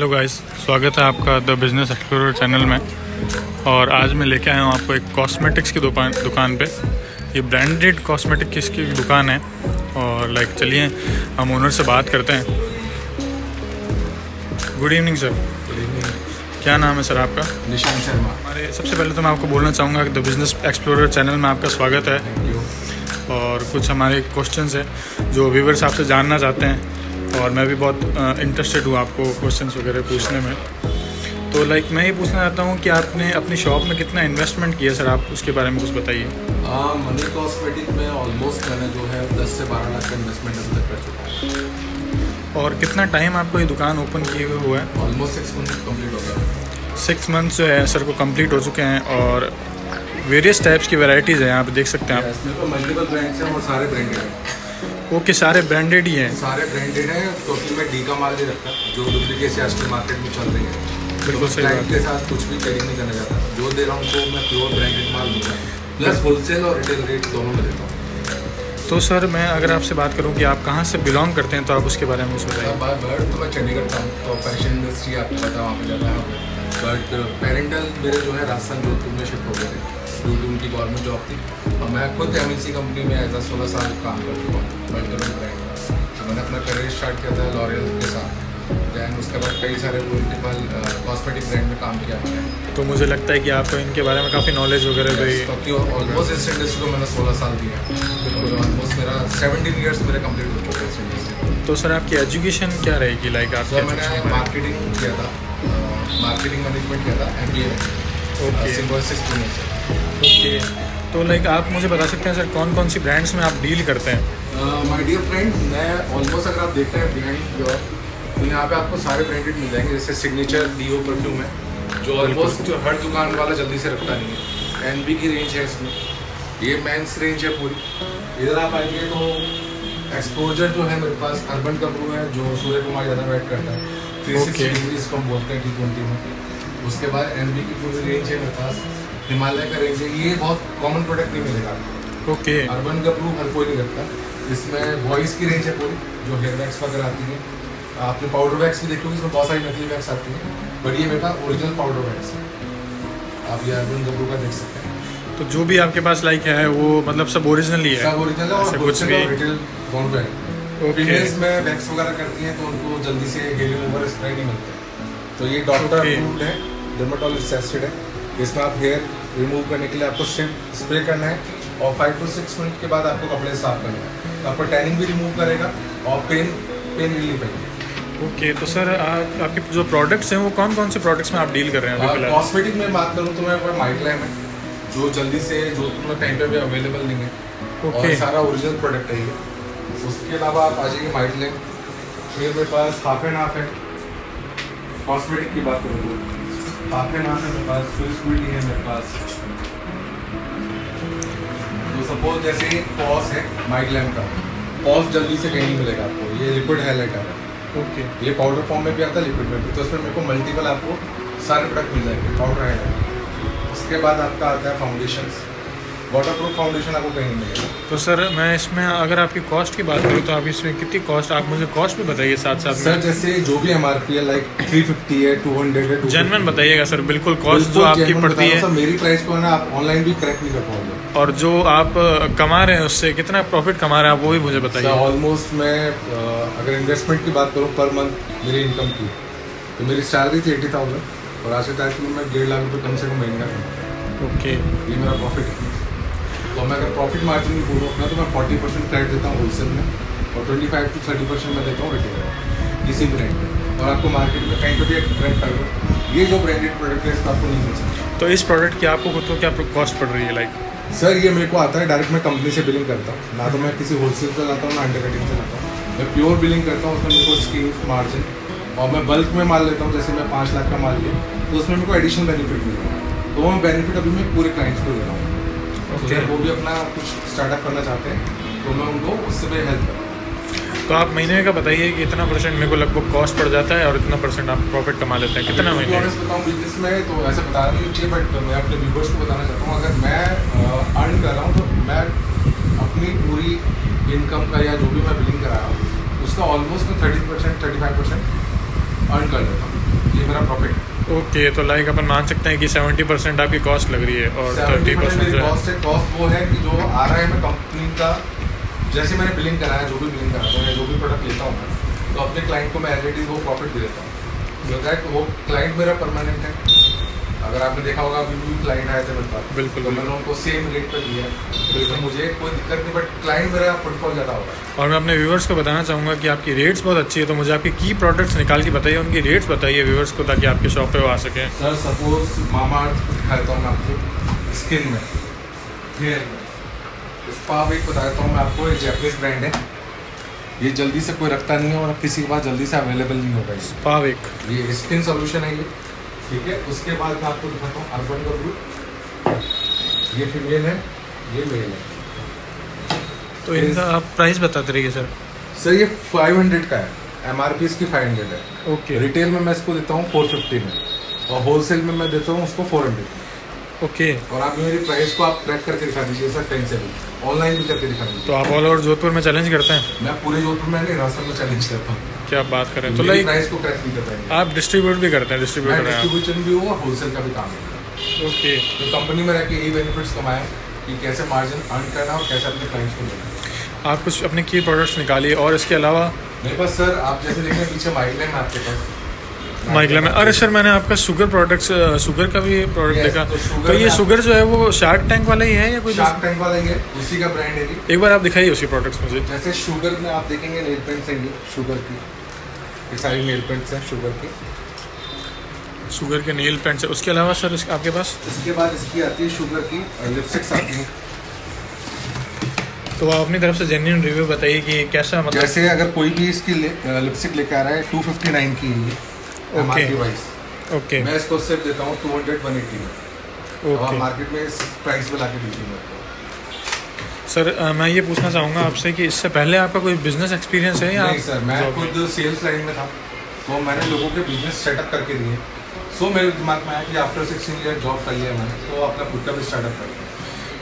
Hello guys, स्वागत है आपका द बिज़नेस एक्सप्लोरर चैनल में। और आज मैं लेके आया हूँ आपको एक कॉस्मेटिक्स की दुकान पे। ये ब्रांडेड कॉस्मेटिक्स की दुकान है और चलिए हम ओनर से बात करते हैं। Good evening sir. Good evening. क्या नाम है सर आपका? निशांत शर्मा। हमारे सबसे पहले तो मैं आपको बोलना चाहूँगा कि द बिज़नेस एक्सप्लोरर चैनल में आपका स्वागत है। Thank you. और कुछ हमारे क्वेश्चंस हैं जो व्यूवर्स आपसे जानना चाहते हैं और मैं भी बहुत इंटरेस्टेड हूँ आपको क्वेश्चंस वगैरह पूछने में। तो मैं ये पूछना चाहता हूँ कि आपने अपनी शॉप में कितना इन्वेस्टमेंट किया सर, आप उसके बारे में कुछ बताइए। मनी कॉस्मेटिक में ऑलमोस्ट मैंने जो है 10 से 12 लाख का इन्वेस्टमेंट अभी तक कर चुका हूँ। और कितना टाइम आपको ये दुकान ओपन किए हुए है? ऑलमोस्ट 6 मंथ कम्प्लीट हो गया। 6 मंथ्स जो है सर को कंप्लीट हो चुके हैं और वेरियस टाइप्स की वैरायटीज़ हैं, यहाँ पे देख सकते हैं आप। इसमें तो मल्टीपल ब्रांड्स हैं और सारे ब्रांडेड हैं। ओके, सारे ब्रांडेड ही हैं? सारे ब्रांडेड हैं, क्योंकि मैं डी का माल नहीं रखता जो डुप्लीकेट आजकल मार्केट में चल रही है। बिल्कुल सही बात के साथ कुछ भी ट्रेडिंग नहीं करना चाहता। जो दे रहा हूँ तो मैं प्योर ब्रांडेड माल दूँगा, प्लस होलसेल और रिटेल रेट दोनों में देता हूँ। तो सर मैं अगर आपसे बात करूं कि आप कहाँ से बिलोंग करते हैं तो आप उसके बारे में कुछ बताइए। बाय बर्थ तो मैं चंडीगढ़ का हूँ, तो फैशन इंडस्ट्री आपको पता वहाँ पे ज़्यादा है। बट पेरेंटल मेरे जो है राजस्थान जोधपुर में शिफ्ट हो गए थे ड्यू टू उनकी गवर्नमेंट जॉब थी। और मैं खुद MNC कंपनी में एज 16 साल काम कर चुका हूँ मल्टीपल ब्रांड। मैंने अपना करियर स्टार्ट किया था लॉरियल के साथ, दैन उसके बाद कई सारे मल्टीपल कॉस्मेटिक ब्रांड में काम किया मैंने। तो मुझे लगता है कि आपको इनके बारे में काफ़ी नॉलेज वगैरह भी। क्योंकि ऑलमोस्ट इस इंडस्ट्री को मैंने 16 साल दिया है। ऑलमोस्ट मेरा 17 ईयर्स मेरे कंप्लीट हो चुके हैं इस इंडस्ट्री। तो सर आपकी एजुकेशन क्या रहेगी? आप मैंने मार्केटिंग किया था, मार्केटिंग मैनेजमेंट किया था MBA ओके सिम्बोसिस पुणे से। ओके, तो आप मुझे बता सकते हैं सर कौन कौन सी ब्रांड्स में आप डील करते हैं? माय डियर फ्रेंड, मैं ऑलमोस्ट अगर आप देखते हैं बिहाइंड योर, तो यहाँ पे आपको सारे ब्रांडेड मिल जाएंगे। जैसे सिग्नेचर डीओ परफ्यूम है जो ऑलमोस्ट जो हर दुकान वाला जल्दी से रखता नहीं है। NB की रेंज है इसमें, ये मेंस रेंज है पूरी। इधर आप आएंगे तो एक्सपोजर जो है मेरे पास अर्बन कपड़ू है जो सूर्य कुमार ज़्यादा वेट करता है। 360 डिग्री इसको हम बोलते हैं T20 में। उसके बाद NB की पूरी रेंज है मेरे पास, हिमालय का रेंज है। ये बहुत कॉमन प्रोडक्ट नहीं मिलेगा आपको। ओके, अर्बन कपड़ू हर कोई नहीं रखता। इसमें वॉइस की रेंज है पूरी, जो हेयर वैक्स वगैरह आती है। आपने पाउडर वैक्स भी देखोगे, इसमें बहुत सारी नकली वैक्स आती है, बट ये मेरे पास ओरिजिनल पाउडर वैक्स है। आप ये अर्बन कपड़ू का देख सकते हैं। तो जो भी आपके पास है वो सब ओरिजिनल ही है? सब ओरिजिनल है और कुछ भी रिटेल दोनों पे है। फीमेल्स में वैक्स वगैरह करती हैं तो उनको जल्दी से हेयर रिमूवर स्प्रे नहीं मिलता। तो ये डॉक्टर अप्रूव्ड है, डर्मेटोलॉजिस्ट टेस्टेड है। इसमें आप हेयर रिमूव करने के लिए आपको सिर्फ स्प्रे करना है और 5 to 6 मिनट के बाद आपको कपड़े साफ करना है। तो आपको टैनिंग भी रिमूव करेगा और पेन रिलीफ है। ओके, तो सर आपके जो प्रोडक्ट्स हैं वो कौन कौन से प्रोडक्ट्स में आप डील कर रहे हैं? कॉस्मेटिक में बात करूँ तो मेरे पास माइक्लैम है जो जल्दी से जोधपुर में कहीं पे भी अवेलेबल नहीं है। और सारा ओरिजिनल प्रोडक्ट है ये। उसके अलावा आप आ जाइए माइक्लैम, फिर मेरे पास हाफ एंड हाफ है। कॉस्मेटिक की बात करूँ तो हाफ एंड हाफ है मेरे पास, स्विस ब्यूटी है मेरे पास। तो सपोज जैसे पॉस है माइक्लैम का, पॉस जल्दी से कहीं नहीं मिलेगा आपको। ये लिक्विड हाइलाइटर है। ओके, ये पाउडर फॉर्म में भी आता है, लिक्विड में भी। तो इसमें मेरे को मल्टीपल आपको सारे प्रोडक्ट मिल जाएंगे पाउडर हाइलाइटर। उसके बाद आपका आता है फाउंडेशंस, वाटरप्रूफ फाउंडेशन आपको कहीं नहीं मिलेगा। तो सर मैं इसमें अगर आपकी कॉस्ट की बात करूँ तो आप इसमें कितनी कॉस्ट, आप मुझे कॉस्ट भी बताइए साथ साथ में। सर जैसे जो भी MRP है 350 है, 200 है, जेन्युइन बताइएगा सर, बिल्कुल कॉस्ट जो आपकी पड़ती है। सर मेरी प्राइस को है ना आप ऑनलाइन भी करेक्ट नहीं कर पाओगे। और जो आप कमा रहे हैं उससे कितना प्रॉफिट कमा रहे हैं आप वो भी मुझे बताइए। ऑलमोस्ट मैं अगर इन्वेस्टमेंट की बात करूँ पर मंथ मेरी इनकम की, तो मेरी सैलरी थी 80,000 और आज के तारीख में मैं 1.5 लाख रुपये कम से कम महीने का। ओके, ये मेरा प्रॉफिट है। तो मैं अगर प्रॉफिट मार्जिन भी बोलूँ अपना तो मैं 40% फ्लैट देता हूँ होलसेल में और 25 to 30% मैं देता हूँ रिटेल में किसी भी ब्रांड में। और आपको मार्केट में कहीं पर भी एक ब्रांड कर दो, ये जो ब्रांडेड प्रोडक्ट है इसका आपको नहीं मिल सकता। तो इस प्रोडक्ट की आपको खुद को क्या कॉस्ट पड़ रही है? सर ये मेरे को आता है डायरेक्ट, मैं कंपनी से बिलिंग करता हूँ ना, तो मैं किसी होलसेल से लाता हूँ ना अंडरकटिंग से लाता हूँ। मैं प्योर बिलिंग करता हूँ, उसमें मेरे को स्कीम मार्जिन, और मैं बल्क में माल लेता हूँ। जैसे मैं 5 लाख का माल लिया तो उसमें मेरे को एडिशनल बेनिफिट मिल रहा है। तो वो बेनिफिट अभी मैं पूरे क्लाइंट्स को दे रहा हूँ। तो वो भी अपना कुछ स्टार्टअप करना चाहते हैं तो मैं उनको उससे भी हेल्प करता हूँ। तो आप महीने का बताइए कि इतना % मेरे को लगभग कॉस्ट पड़ जाता है और इतना % आप प्रॉफिट कमा लेते हैं, कितना महीने? बताऊँ बिजनेस में तो ऐसे बताना नहीं चाहिए, बट मैं अपने व्यूवर्स को बताना चाहता हूँ अगर मैं अर्न कर रहा हूँ तो मैं अपनी पूरी इनकम का या जो भी मैं बिलिंग करा रहा हूँ उसका ऑलमोस्ट मैं 30% 35% अर्न कर लेता हूँ। ओके, तो लाइक अपन मान सकते हैं कि 70% आपकी कॉस्ट लग रही है और 30% मेरी जो है। कॉस्ट है। कॉस्ट वो है कि जो आ रहा है मैं कंपनी का, जैसे मैंने बिलिंग कराया, जो भी बिलिंग कराता हूँ या जो भी प्रोडक्ट लेता हूँ मैं, तो अपने क्लाइंट को मैं एज इट इज वो प्रॉफिट दे देता हूँ। सो दैट वो क्लाइंट मेरा परमानेंट है। अगर आपने देखा होगा अभी भी क्लाइंट आए थे मेरे पास, बिल्कुल, तो मैंने उनको सेम रेट पर दिया है। बिल्कुल मुझे कोई दिक्कत नहीं, बट क्लाइंट मेरा फुटफॉल ज़्यादा होगा। और मैं अपने व्यूवर्स को बताना चाहूँगा कि आपकी रेट्स बहुत अच्छी है, तो मुझे आपके की प्रोडक्ट्स निकाल के बताइए, उनकी रेट्स बताइए व्यूवर्स को, ताकि आपके शॉप पे वो आ सकें। सर सपोज मामाअर्थ दिखाता हूँ मैं आपको, स्किन में, हेयर में, स्पा वीक बताता हूँ मैं आपको। एक जैपनीज ब्रांड है, ये जल्दी से कोई रखता नहीं है और किसी के पास जल्दी से अवेलेबल नहीं होगा। स्पाविक, ये स्किन सोल्यूशन है ये, ठीक है। उसके बाद मैं आपको दिखाता हूँ अर्बन का ब्लू, ये फीमेल है, ये मेल है। तो इनका आप प्राइस बताते रहिए सर। सर ये 500 का है, MRP इसकी 500 है। ओके रिटेल में मैं इसको देता हूँ 450 में, और होलसेल में मैं देता हूँ उसको 400 में। ओके, और आप मेरी प्राइस को आप ट्रैक करके दिखा दीजिए सर, कहीं से भी, ऑनलाइन भी करके दिखा दीजिए। तो आप ऑल ओवर जोधपुर में चैलेंज करते हैं? मैं पूरे जोधपुर में नहीं, रास्ते में चैलेंज करता हूँ। क्या बात करें, तो मेरी लाइक प्राइस को क्रैक नहीं कर पाएंगे। आप डिस्ट्रीब्यूट भी करते हैं? मैं डिस्ट्रीब्यूटर हैं आप? डिस्ट्रीब्यूशन भी हूँ और होलसेल का भी काम है। ओके, तो कंपनी में रह के यही बेनिफिट्स कमाए कि कैसे मार्जिन अर्न करना और कैसे अपने क्लाइंट्स को देना। आप कुछ अपने की प्रोडक्ट्स निकालिए। और इसके अलावा मेरे पास सर आप जैसे देख रहे हैं पीछे माइग्रेन है आपके पास, माइग्ला में, अरे सर मैंने आपका शुगर प्रोडक्ट्स, शुगर का भी प्रोडक्ट Yes, देखा। तो शुगर तो ये में शुगर जो है वो शार्क टैंक वाला ही है या कोई शार्क टैंक वाला ही है, उसी का ब्रांड है ये। एक बार आप दिखाइए उसकी प्रोडक्ट्स मुझे। जैसे शुगर में आप देखेंगे नेल पेंट्स हैं, ये शुगर की, ये सारी नेल पेंट्स हैं शुगर की। शुगर के नेल पेंट्स है। उसके अलावा सर आपके पास? इसके बाद इसकी आती है शुगर की लिपस्टिक्स आती हैं। तो आप अपनी तरफ से जेन्युइन रिव्यू बताइए कि कैसा, मतलब जैसे अगर कोई भी इसकी लिपस्टिक लेकर आ रहा है 259 की है ये, MRP वाइज। ओके मैं इसको सिर्फ देता हूँ 200-180 में। अब आप ओके मार्केट में इस प्राइस पे लाके दीजिए मेरे को। सर मैं ये पूछना चाहूँगा आपसे कि इससे पहले आपका कोई बिजनेस एक्सपीरियंस है या नहीं सर, मैं job में? खुद सेल्स लाइन में था, तो मैंने लोगों के बिजनेस सेटअप करके दिए। सो मेरे दिमाग में आया कि आफ्टर 16 ईयर जॉब कर लिया मैंने, तो अपना खुद का भी स्टार्टअप कर लिया।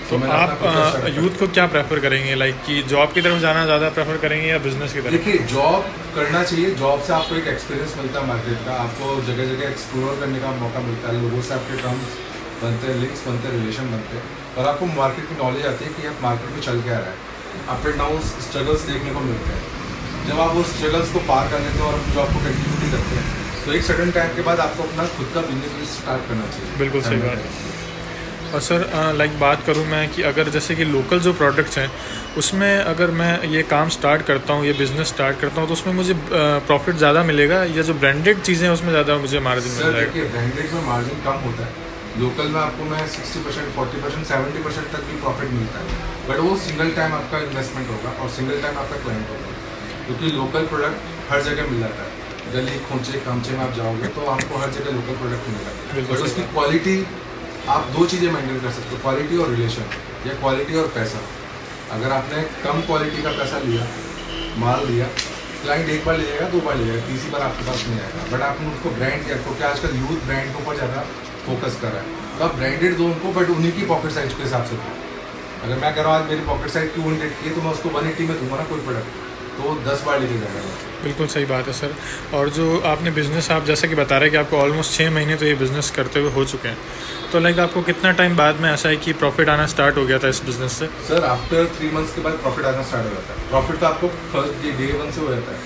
तो मैंने अपना खुद का आप startup यूथ को क्या प्रेफर करेंगे, लाइक कि जॉब की तरफ जाना ज़्यादा प्रेफर करेंगे या बिजनेस की तरफ? देखिए, जॉब करना चाहिए। जॉब से आपको एक एक्सपीरियंस मिलता है मार्केट का, आपको जगह जगह एक्सप्लोर करने का मौका मिलता है, लोगों से आपके टर्म्स बनते हैं, लिंक्स बनते हैं, रिलेशन बनते हैं, और आपको मार्केट की नॉलेज आती है कि आप मार्केट में चल के आ रहा है। अप एंड डाउन स्ट्रगल्स देखने को मिलते हैं। जब आप वो स्ट्रगल्स को पार कर लेते हैं और अपनी जॉब को कंटिन्यू भी करते हैं, तो एक सडन टाइम के बाद आपको अपना खुद का बिजनेस स्टार्ट करना चाहिए। बिल्कुल सही बात है। और सर लाइक बात करूँ मैं कि अगर जैसे कि लोकल जो प्रोडक्ट्स हैं उसमें अगर मैं ये काम स्टार्ट करता हूँ, ये बिज़नेस स्टार्ट करता हूँ, तो उसमें मुझे प्रॉफिट ज़्यादा मिलेगा या जो ब्रांडेड चीज़ें हैं उसमें ज़्यादा मुझे मार्जिन मिल सर जाएगा? देखिए, ब्रांडेड में मार्जिन कम होता है, लोकल में आपको मैं 60%, 40%, 70% तक भी प्रॉफिट मिलता है, बट वो सिंगल टाइम आपका इन्वेस्टमेंट होगा और सिंगल टाइम आपका क्लाइंट होगा, क्योंकि लोकल प्रोडक्ट हर जगह मिल जाता है। गली खोचे खामचे में आप जाओगे तो आपको हर जगह लोकल प्रोडक्ट मिलेगा, बिल्कुल बट सही उसकी बात। क्वालिटी, आप दो चीज़ें मेंटेन कर सकते हो, क्वालिटी और रिलेशन, या क्वालिटी और पैसा। अगर आपने कम क्वालिटी का पैसा लिया, माल लिया, क्लाइंट एक बार ले जाएगा, दो बार ले जाएगा, तीसरी बार आपके पास नहीं आएगा। बट आपने उसको ब्रांड किया, क्योंकि आजकल यूथ ब्रांड के ऊपर ज़्यादा फोकस कर रहा है, तो आप ब्रांडेड दो उनको, बट उन्हीं की पॉकेट साइज के हिसाब से दो। अगर मैं कह रहा हूँ आज मेरी पॉकेट साइज 200 की है, तो मैं उसको 180 में दूंगा ना कोई प्रोडक्ट, तो वो 10 बार लेके जाएगा। बिल्कुल सही बात है सर। और जो आपने बिज़नेस, आप जैसा कि बता रहे हैं कि आपको ऑलमोस्ट 6 महीने तो ये बिज़नेस करते हुए हो चुके हैं, तो लाइक आपको कितना टाइम बाद में ऐसा है कि प्रॉफिट आना स्टार्ट हो गया था इस बिज़नेस से? सर आफ्टर 3 मंथ्स के बाद प्रॉफिट आना स्टार्ट हो जाता है। प्रॉफिट तो आपको फर्स्ट डे 1 से हो जाता है,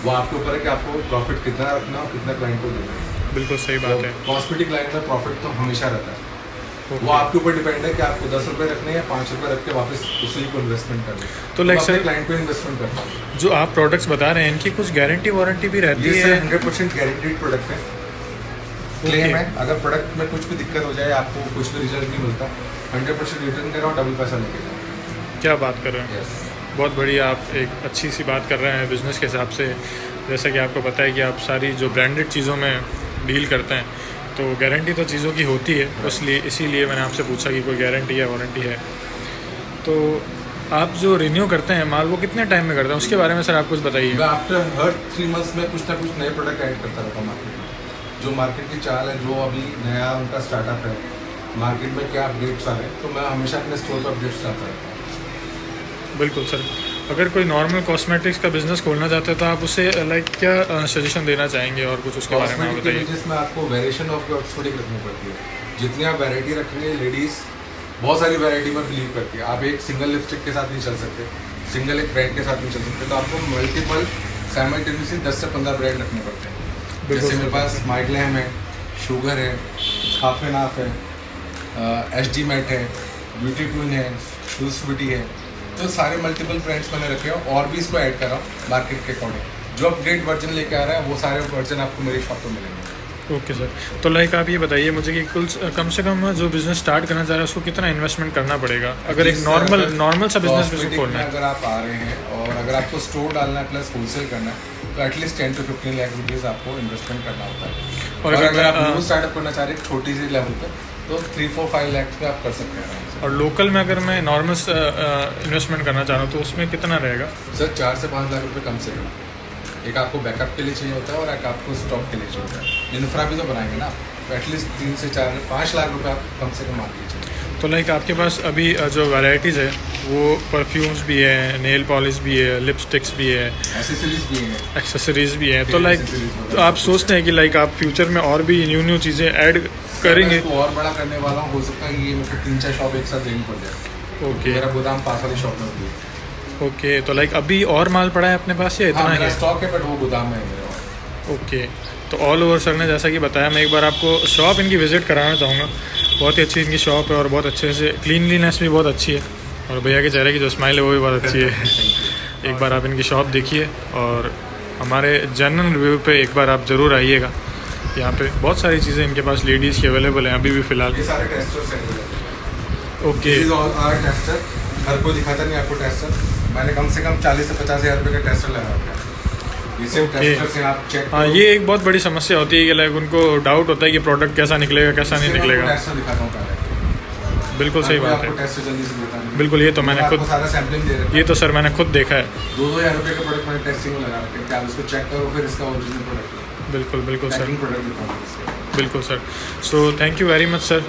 वो आपके ऊपर है कि आपको प्रॉफिट कितना रखना और कितना क्लाइंट को देना है। बिल्कुल सही बात है। कॉस्मेटिक लाइन में प्रॉफिट तो हमेशा रहता है, Okay. वो आपके ऊपर डिपेंड है कि आपको 10 रुपये रखने हैं, 5 रुपये रख के वापस उसी को इन्वेस्टमेंट करना है। तो लाइक सर, क्लाइंट को इन्वेस्टमेंट करता है। जो आप प्रोडक्ट्स बता रहे हैं इनकी कुछ गारंटी वारंटी भी रहती ये है? 100% गारंटीड प्रोडक्ट है, क्लेम है। अगर प्रोडक्ट में कुछ भी दिक्कत हो जाए, आपको कुछ भी रिजल्ट नहीं मिलता, 100% रिटर्न करो, डबल पैसा लेके जाओ। क्या बात कर रहे हैं? यस, बहुत बढ़िया, आप एक अच्छी सी बात कर रहे हैं बिज़नेस के हिसाब से। जैसा कि आपको पता है कि आप सारी जो ब्रांडेड चीज़ों में डील करते हैं, तो गारंटी तो चीज़ों की होती है, इसलिए इसीलिए मैंने आपसे पूछा कि कोई गारंटी या वारंटी है। तो आप जो रिन्यू करते हैं माल, वो कितने टाइम में करते हैं, उसके बारे में सर आप कुछ बताइए। मैं आफ्टर हर 3 मंथ्स में कुछ ना कुछ नए प्रोडक्ट ऐड करता रहता हूँ मार्केट में। जो मार्केट की चाल है, जो अभी नया उनका स्टार्टअप है, मार्केट में क्या अपडेट्स आ रहे हैं, तो मैं हमेशा अपने स्टोर पर अपडेट्स लाता रहता हूँ। बिल्कुल सर। अगर कोई नॉर्मल कॉस्मेटिक्स का बिजनेस खोलना चाहते हैं तो आप उसे लाइक क्या सजेशन देना चाहेंगे और कुछ उसके बारे में आप बताइए। जिसमें आपको वेरिएशन ऑफ कॉस्मेटिक रखनी पड़ती है, जितनी आप वैरायटी रखेंगे, लेडीज़ बहुत सारी वैरायटी पर बिलीव करती है। आप एक सिंगल लिपस्टिक के साथ नहीं चल सकते, सिंगल एक ब्रांड के साथ नहीं चल सकते, तो आपको मल्टीपल साइमल्टेनियसली 10 से 15 ब्रांड रखने पड़ते हैं। जैसे मेरे पास माइग्लैम है, शुगर है, हाफ एंड हाफ है, HD मैट है, ब्यूटी क्वीन है, शूज ब्यूटी है, तो सारे मल्टीपल ब्रांड्स मैंने रखे हैं और भी इसको ऐड कर रहा हूँ मार्केट के अकॉर्डिंग। जो अपडेट वर्जन लेके आ रहा है वो सारे वर्जन आपको मेरी शॉप पर मिलेंगे। ओके सर, तो लाइक आप ये बताइए मुझे कि कुल कम से कम जो बिजनेस स्टार्ट करना चाह रहा है उसको कितना इन्वेस्टमेंट करना पड़ेगा, अगर एक नॉर्मल सा बिजनेस भी खोलना है। अगर आप आ रहे हैं और अगर आपको स्टोर डालना है प्लस होलसेल करना है तो एटलीस्ट 10 to 15 लाख रुपीज़ आपको इन्वेस्टमेंट करना होता है। और अगर आप न्यू स्टार्टअप करना चाह रहे हैं छोटी सी लेवल पे तो 3-4-5 लाख पे आप कर सकते हैं। और लोकल में अगर मैं नॉर्मल इन्वेस्टमेंट करना चाह रहा हूँ तो उसमें कितना रहेगा? सर 4 से 5 लाख रुपए कम से कम। एक आपको बैकअप के लिए चाहिए होता है और एक आपको स्टॉक के लिए चाहिए होता है। इन्फ्रा भी तो बनाएंगे ना, तो एटलीस्ट 3 से 4-5 लाख रुपए आप कम से कम मान लीजिए। तो लाइक आपके पास अभी जो वैरायटीज़ है वो परफ्यूम्स भी है, नेल पॉलिश भी है, लिपस्टिक्स भी है, एक्सेसरीज भी है। तो लाइक तो आप सोचते हैं कि लाइक आप फ्यूचर में और भी न्यू चीज़ें ऐड करेंगे? तो और बड़ा करने वाला हो सकता है कि ये मेरे को 3-4 शॉप एक साथ देनी पड़ जाए। ओके, मेरा गोदाम पास वाली शॉप में होगी। ओके, तो लाइक अभी और माल पड़ा है अपने पास या इतना ही स्टॉक है, बट वो गोदाम में है मेरा। ओके, तो ऑल ओवर सर ने जैसा कि बताया, मैं एक बार आपको शॉप इनकी विज़िट कराना चाहूँगा। बहुत ही अच्छी इनकी शॉप है और बहुत अच्छे से क्लीनलीनेस भी बहुत अच्छी है और भैया के चेहरे की जो स्माइल है वो भी बहुत अच्छी है। एक बार आप इनकी शॉप देखिए और हमारे जनरल रिव्यू पे एक बार आप ज़रूर आइएगा। यहाँ पे बहुत सारी चीज़ें इनके पास लेडीज़ की अवेलेबल हैं अभी भी फ़िलहाल। ये सारे टेस्टर्स हैं। ओके, टेस्टर हर कोई दिखाता नहीं आपको टेस्टर। मैंने कम से कम 40 से 50 हज़ार रुपये का टेस्टर लगा रखा है। ये सिर्फ टेस्टर से आप चेक। हाँ, ये एक बहुत बड़ी समस्या होती है कि लाइक उनको डाउट होता है कि प्रोडक्ट कैसा निकलेगा कैसा नहीं निकलेगा। टेस्टर दिखाता हूँ पहले। बिल्कुल सही बात है। टेस्टर जल्दी से देता नहीं। बिल्कुल, ये तो मैंने खुद सारा सैम्पलिंग दे रखा है। ये तो सर मैंने खुद देखा है। 2-2 हज़ार रुपये का प्रोडक्ट मैंने टेस्टिंग में लगा रखे हैं कि आप उसको चेक करो फिर इसका ओरिजिनल प्रोडक्ट। बिल्कुल बिल्कुल सर, प्रोडक्ट देता हूँ। बिल्कुल sir. So thank you very much sir,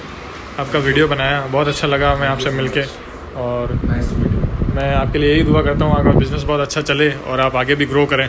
आपका वीडियो बनाया बहुत अच्छा लगा मैं आपसे मिलके। और मैं आपके लिए यही दुआ करता हूँ आपका बिज़नेस बहुत अच्छा चले और आप आगे भी ग्रो करें।